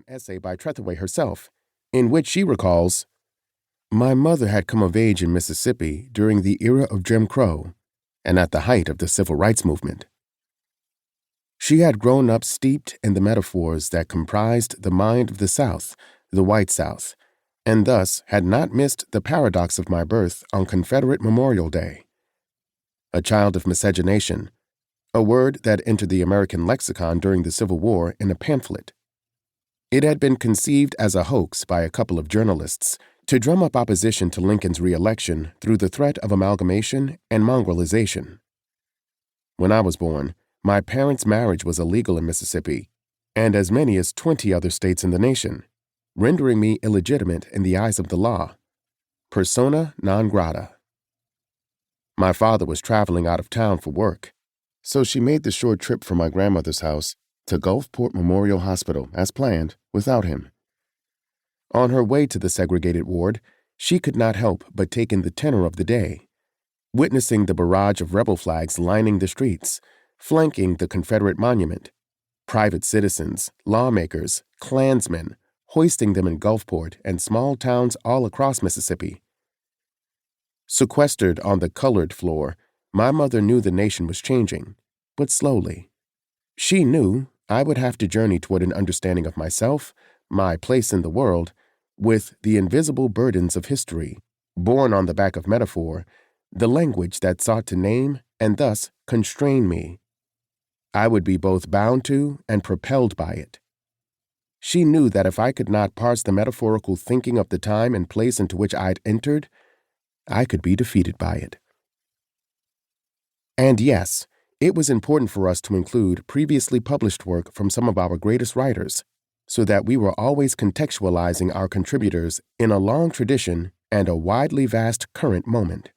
essay by Trethewey herself, in which she recalls, "My mother had come of age in Mississippi during the era of Jim Crow and at the height of the Civil Rights Movement. She had grown up steeped in the metaphors that comprised the mind of the South, the white South, and thus had not missed the paradox of my birth on Confederate Memorial Day. A child of miscegenation, a word that entered the American lexicon during the Civil War in a pamphlet. It had been conceived as a hoax by a couple of journalists to drum up opposition to Lincoln's re-election through the threat of amalgamation and mongrelization. When I was born, my parents' marriage was illegal in Mississippi, and as many as 20 other states in the nation, rendering me illegitimate in the eyes of the law. Persona non grata. My father was traveling out of town for work, so she made the short trip from my grandmother's house to Gulfport Memorial Hospital, as planned, without him. On her way to the segregated ward, she could not help but take in the tenor of the day, witnessing the barrage of rebel flags lining the streets, flanking the Confederate monument, private citizens, lawmakers, Klansmen, hoisting them in Gulfport and small towns all across Mississippi. Sequestered on the colored floor, my mother knew the nation was changing, but slowly. She knew I would have to journey toward an understanding of myself, my place in the world, with the invisible burdens of history, borne on the back of metaphor, the language that sought to name and thus constrain me. I would be both bound to and propelled by it. She knew that if I could not parse the metaphorical thinking of the time and place into which I'd entered, I could be defeated by it. And yes, it was important for us to include previously published work from some of our greatest writers, so that we were always contextualizing our contributors in a long tradition and a widely vast current moment.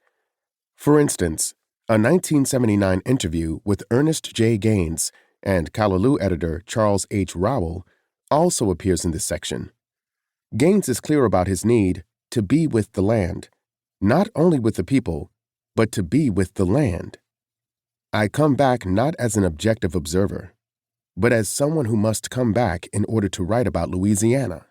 For instance, a 1979 interview with Ernest J. Gaines and Callaloo editor Charles H. Rowell also appears in this section. Gaines is clear about his need to be with the land, not only with the people, but to be with the land. I come back not as an objective observer, but as someone who must come back in order to write about Louisiana.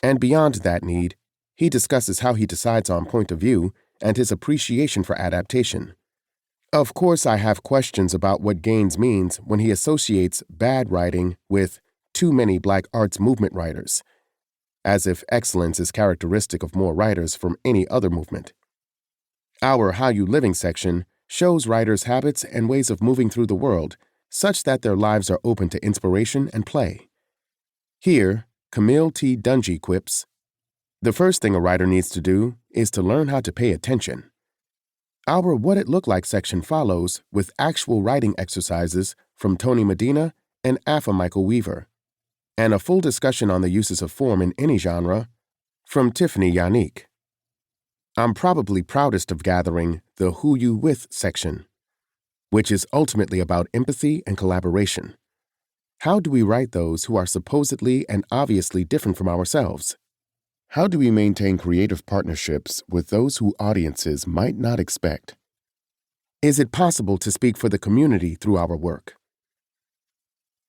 And beyond that need, he discusses how he decides on point of view and his appreciation for adaptation. Of course, I have questions about what Gaines means when he associates bad writing with too many Black arts movement writers, as if excellence is characteristic of more writers from any other movement. Our How You Living section shows writers' habits and ways of moving through the world such that their lives are open to inspiration and play. Here, Camille T. Dungy quips, "The first thing a writer needs to do is to learn how to pay attention." Our What It Looked Like section follows with actual writing exercises from Tony Medina and Afa Michael Weaver, and a full discussion on the uses of form in any genre from Tiffany Yannick. I'm probably proudest of gathering the Who You With section, which is ultimately about empathy and collaboration. How do we write those who are supposedly and obviously different from ourselves? How do we maintain creative partnerships with those who audiences might not expect? Is it possible to speak for the community through our work?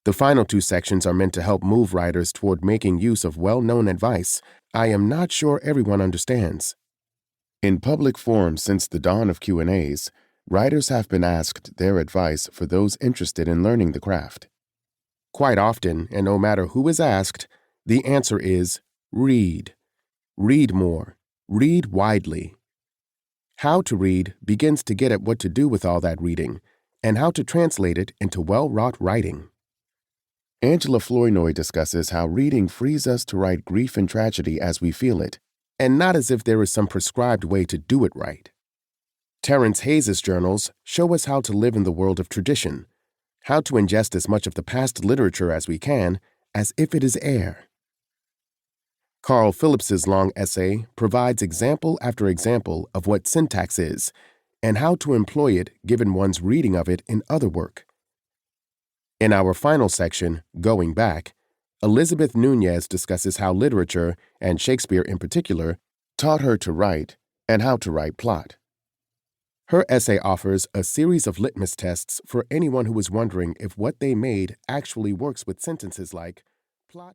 The final two sections are meant to help move writers toward making use of well-known advice I am not sure everyone understands. In public forums since the dawn of Q&As, writers have been asked their advice for those interested in learning the craft. Quite often, and no matter who is asked, the answer is read. Read more. Read widely. How to read begins to get at what to do with all that reading, and how to translate it into well-wrought writing. Angela Flournoy discusses how reading frees us to write grief and tragedy as we feel it, and not as if there is some prescribed way to do it right. Terrence Hayes' journals show us how to live in the world of tradition, how to ingest as much of the past literature as we can, as if it is air. Carl Phillips's long essay provides example after example of what syntax is and how to employ it given one's reading of it in other work. In our final section, Going Back, Elizabeth Nunez discusses how literature, and Shakespeare in particular, taught her to write and how to write plot. Her essay offers a series of litmus tests for anyone who is wondering if what they made actually works with sentences like plot.